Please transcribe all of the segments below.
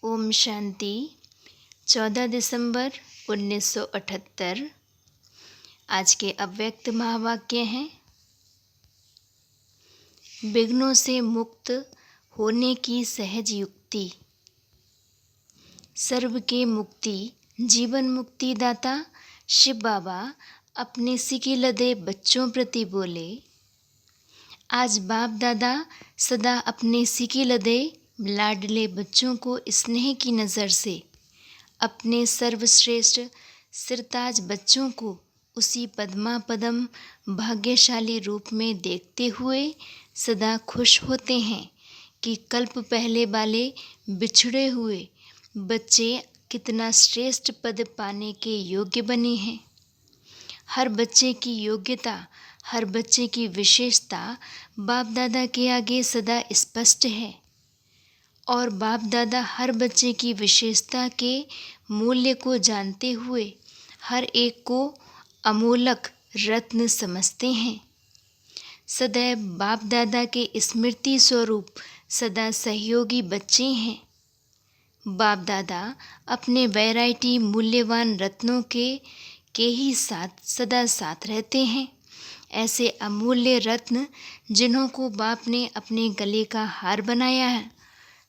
ओम शांति। 14 दिसंबर 1978। आज के अव्यक्त महावाक्य हैं, विघ्नों से मुक्त होने की सहज युक्ति। सर्व के मुक्ति जीवन मुक्ति दाता शिव बाबा अपने सिकिलदे बच्चों प्रति बोले। आज बाप दादा सदा अपने सिकिलदे लाडले बच्चों को स्नेह की नज़र से, अपने सर्वश्रेष्ठ सिरताज बच्चों को उसी पद्मा पदम भाग्यशाली रूप में देखते हुए सदा खुश होते हैं कि कल्प पहले वाले बिछड़े हुए बच्चे कितना श्रेष्ठ पद पाने के योग्य बने हैं। हर बच्चे की योग्यता, हर बच्चे की विशेषता बाप दादा के आगे सदा स्पष्ट है और बाप दादा हर बच्चे की विशेषता के मूल्य को जानते हुए हर एक को अमूलक रत्न समझते हैं। सदैव बाप दादा के स्मृति स्वरूप सदा सहयोगी बच्चे हैं। बाप दादा अपने वैरायटी मूल्यवान रत्नों के ही साथ सदा साथ रहते हैं। ऐसे अमूल्य रत्न जिन्हों को बाप ने अपने गले का हार बनाया है,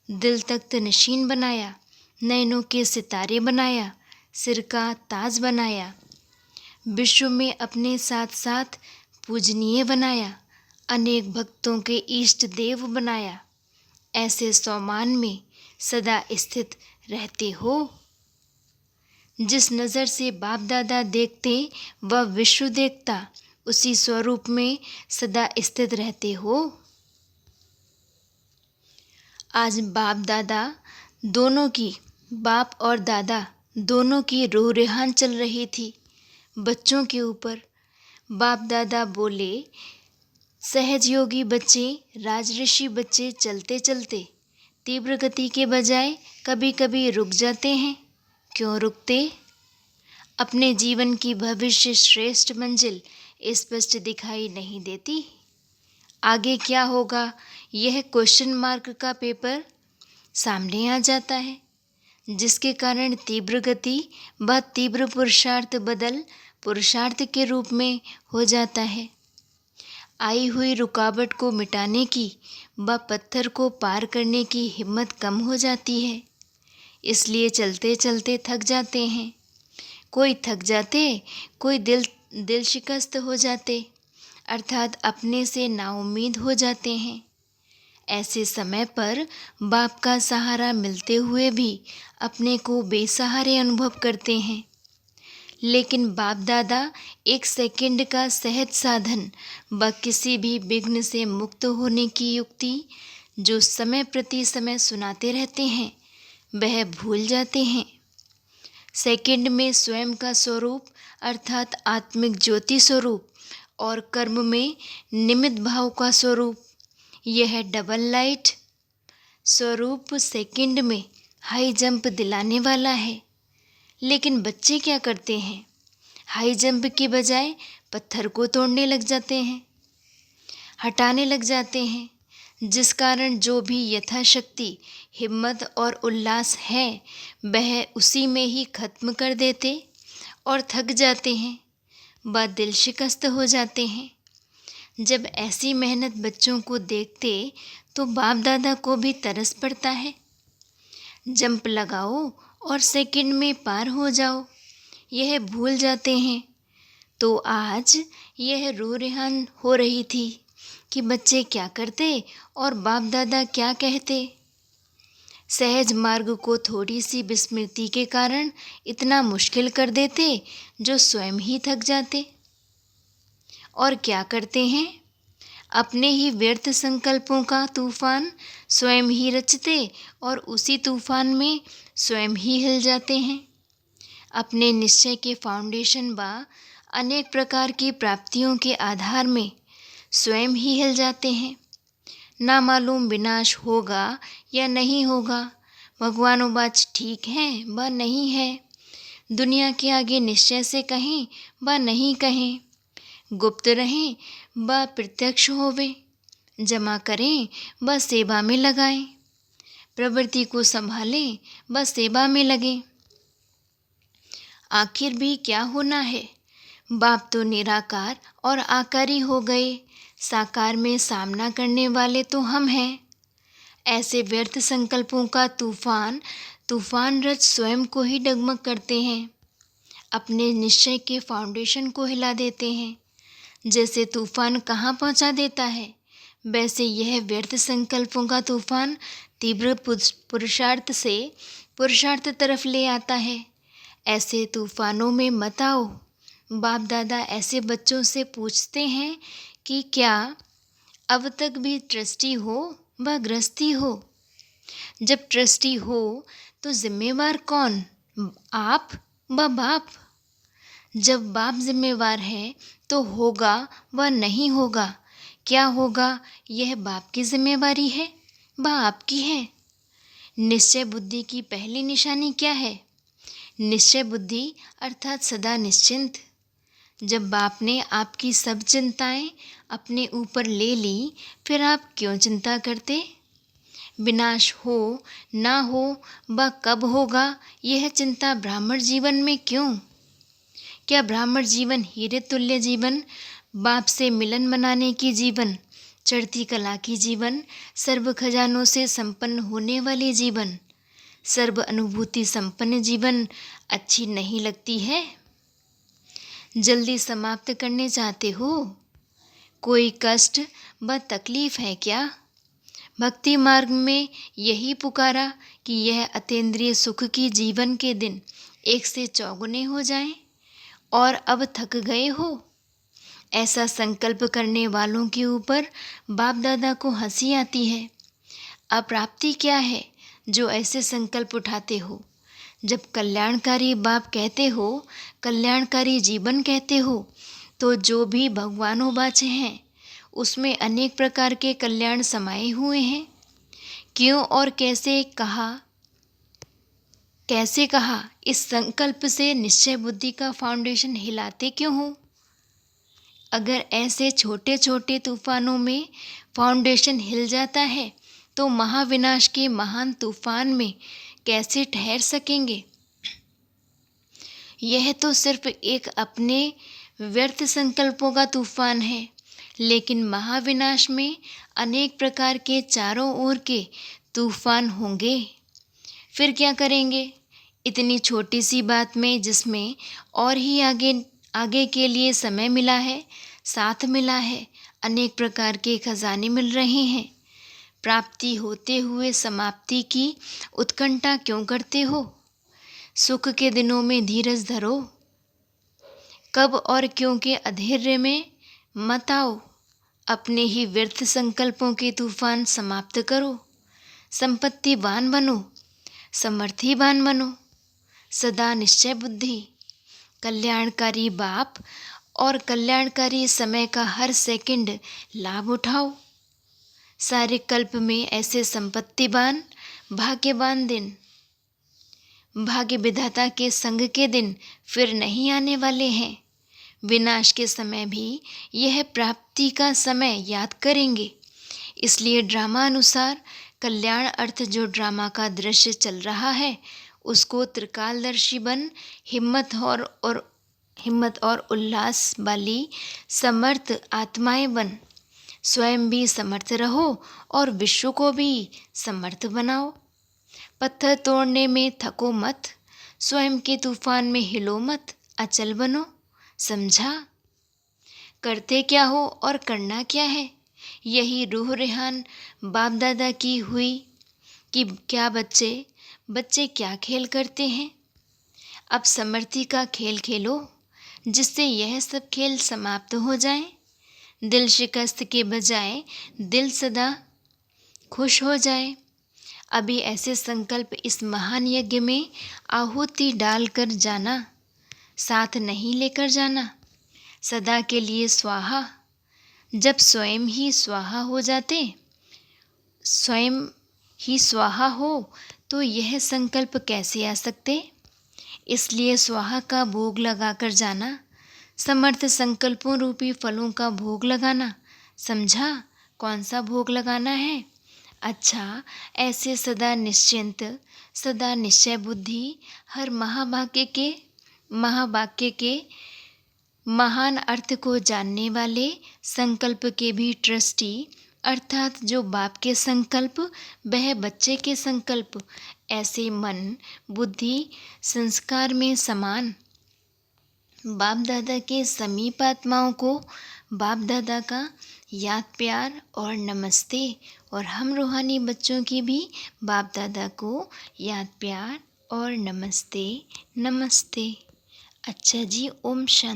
दिल तख्त नशीन बनाया, नैनों के सितारे बनाया, सिर का ताज बनाया, विश्व में अपने साथ साथ पूजनीय बनाया, अनेक भक्तों के इष्ट देव बनाया। ऐसे सम्मान में सदा स्थित रहते हो। जिस नज़र से बाप दादा देखते वह विश्व देखता, उसी स्वरूप में सदा स्थित रहते हो। आज बाप दादा दोनों की, बाप और दादा दोनों की रूह रेहान चल रही थी बच्चों के ऊपर। बाप दादा बोले, सहज योगी बच्चे, राजऋषि बच्चे चलते चलते तीव्र गति के बजाय कभी कभी रुक जाते हैं। क्यों रुकते? अपने जीवन की भविष्य श्रेष्ठ मंजिल स्पष्ट दिखाई नहीं देती। आगे क्या होगा यह क्वेश्चन मार्क का पेपर सामने आ जाता है, जिसके कारण तीव्र गति व तीव्र पुरुषार्थ बदल पुरुषार्थ के रूप में हो जाता है। आई हुई रुकावट को मिटाने की व पत्थर को पार करने की हिम्मत कम हो जाती है, इसलिए चलते चलते थक जाते हैं। कोई थक जाते, कोई दिल शिकस्त हो जाते, अर्थात अपने से नाउम्मीद हो जाते हैं। ऐसे समय पर बाप का सहारा मिलते हुए भी अपने को बेसहारे अनुभव करते हैं। लेकिन बाप दादा एक सेकंड का सहज साधन व किसी भी विघ्न से मुक्त होने की युक्ति जो समय प्रति समय सुनाते रहते हैं, वह भूल जाते हैं। सेकंड में स्वयं का स्वरूप अर्थात आत्मिक ज्योति स्वरूप और कर्म में निमित्त भाव का स्वरूप, यह डबल लाइट स्वरूप सेकंड में हाई जंप दिलाने वाला है। लेकिन बच्चे क्या करते हैं? हाई जंप के बजाय पत्थर को तोड़ने लग जाते हैं, हटाने लग जाते हैं, जिस कारण जो भी यथाशक्ति हिम्मत और उल्लास है वह उसी में ही खत्म कर देते और थक जाते हैं व दिल शिकस्त हो जाते हैं। जब ऐसी मेहनत बच्चों को देखते तो बाप दादा को भी तरस पड़ता है। जंप लगाओ और सेकंड में पार हो जाओ, यह भूल जाते हैं। तो आज यह रूह रेहान हो रही थी कि बच्चे क्या करते और बाप दादा क्या कहते। सहज मार्ग को थोड़ी सी विस्मृति के कारण इतना मुश्किल कर देते जो स्वयं ही थक जाते। और क्या करते हैं? अपने ही व्यर्थ संकल्पों का तूफान स्वयं ही रचते और उसी तूफान में स्वयं ही हिल जाते हैं। अपने निश्चय के फाउंडेशन व अनेक प्रकार की प्राप्तियों के आधार में स्वयं ही हिल जाते हैं। ना मालूम विनाश होगा या नहीं होगा, भगवानों बात ठीक है व नहीं है, दुनिया के आगे निश्चय से कहें व नहीं कहें, गुप्त रहें व प्रत्यक्ष होवे, जमा करें व सेवा में लगाएं, प्रवृत्ति को संभालें, बस सेवा में लगें। आखिर भी क्या होना है? बाप तो निराकार और आकारी हो गए, साकार में सामना करने वाले तो हम हैं। ऐसे व्यर्थ संकल्पों का तूफान रच स्वयं को ही डगमग करते हैं, अपने निश्चय के फाउंडेशन को हिला देते हैं। जैसे तूफान कहाँ पहुँचा देता है, वैसे यह व्यर्थ संकल्पों का तूफान तीव्र पुरुषार्थ से पुरुषार्थ तरफ ले आता है। ऐसे तूफानों में मत आओ। बाप दादा ऐसे बच्चों से पूछते हैं कि क्या अब तक भी ट्रस्टी हो व गृहस्थी हो? जब ट्रस्टी हो तो जिम्मेवार कौन? आप व बाप। जब बाप जिम्मेवार है तो होगा व नहीं होगा, क्या होगा, यह बाप की जिम्मेवारी है व आपकी है। निश्चय बुद्धि की पहली निशानी क्या है? निश्चय बुद्धि अर्थात सदा निश्चिंत। जब बाप ने आपकी सब चिंताएं अपने ऊपर ले ली, फिर आप क्यों चिंता करते? विनाश हो ना हो व कब होगा, यह चिंता ब्राह्मण जीवन में क्यों? क्या ब्राह्मण जीवन हीरे तुल्य जीवन, बाप से मिलन मनाने की जीवन, चढ़ती कला की जीवन, सर्व खजानों से संपन्न होने वाली जीवन, सर्व अनुभूति संपन्न जीवन अच्छी नहीं लगती है? जल्दी समाप्त करने चाहते हो? कोई कष्ट व तकलीफ है क्या? भक्ति मार्ग में यही पुकारा कि यह अतीन्द्रिय सुख की जीवन के दिन 1 से चौगुने हो जाएं, और अब थक गए हो? ऐसा संकल्प करने वालों के ऊपर बाप दादा को हंसी आती है। अप्राप्ति क्या है जो ऐसे संकल्प उठाते हो? जब कल्याणकारी बाप कहते हो, कल्याणकारी जीवन कहते हो, तो जो भी भगवानों हैं उसमें अनेक प्रकार के कल्याण समाये हुए हैं। क्यों और कैसे कहा इस संकल्प से निश्चय बुद्धि का फाउंडेशन हिलाते क्यों हो? अगर ऐसे छोटे छोटे तूफानों में फाउंडेशन हिल जाता है तो महाविनाश के महान तूफान में कैसे ठहर सकेंगे? यह तो सिर्फ एक अपने व्यर्थ संकल्पों का तूफान है, लेकिन महाविनाश में अनेक प्रकार के चारों ओर के तूफान होंगे। फिर क्या करेंगे? इतनी छोटी सी बात में, जिसमें और ही आगे के लिए समय मिला है, साथ मिला है, अनेक प्रकार के खजाने मिल रहे हैं, प्राप्ति होते हुए समाप्ति की उत्कंठा क्यों करते हो? सुख के दिनों में धीरज धरो, कब और क्यों के अधैर्य में मत आओ। अपने ही व्यर्थ संकल्पों के तूफान समाप्त करो। संपत्तिवान बनो, समृद्धिवान बनो, सदा निश्चय बुद्धि, कल्याणकारी बाप और कल्याणकारी समय का हर सेकंड लाभ उठाओ। सारे कल्प में ऐसे संपत्तिवान भाग्यवान दिन, भाग्य विधाता के संग के दिन फिर नहीं आने वाले हैं। विनाश के समय भी यह प्राप्ति का समय याद करेंगे। इसलिए ड्रामा अनुसार कल्याण अर्थ जो ड्रामा का दृश्य चल रहा है, उसको त्रिकालदर्शी बन हिम्मत और उल्लास वाली समर्थ आत्माएं बन स्वयं भी समर्थ रहो और विश्व को भी समर्थ बनाओ। पत्थर तोड़ने में थको मत, स्वयं के तूफान में हिलो मत, अचल बनो। समझा? करते क्या हो और करना क्या है, यही रूह रेहान बाप दादा की हुई कि क्या बच्चे क्या खेल करते हैं। अब समर्थी का खेल खेलो, जिससे यह सब खेल समाप्त हो जाएं। दिल शिकस्त के बजाय दिल सदा खुश हो जाए। अभी ऐसे संकल्प इस महान यज्ञ में आहुति डाल कर जाना, साथ नहीं लेकर जाना। सदा के लिए स्वाहा। जब स्वयं ही स्वाहा हो तो यह संकल्प कैसे आ सकते? इसलिए स्वाहा का भोग लगाकर जाना, समर्थ संकल्पों रूपी फलों का भोग लगाना। समझा? कौन सा भोग लगाना है? अच्छा, ऐसे सदा निश्चिंत, सदा निश्चय बुद्धि, हर महावाक्य के महान अर्थ को जानने वाले, संकल्प के भी ट्रस्टी, अर्थात जो बाप के संकल्प वह बच्चे के संकल्प, ऐसे मन, बुद्धि, संस्कार में समान बाप दादा के समीप आत्माओं को बाप दादा का याद प्यार और नमस्ते। और हम रूहानी बच्चों की भी बाप दादा को याद प्यार और नमस्ते नमस्ते। अच्छा जी, ओम शांति।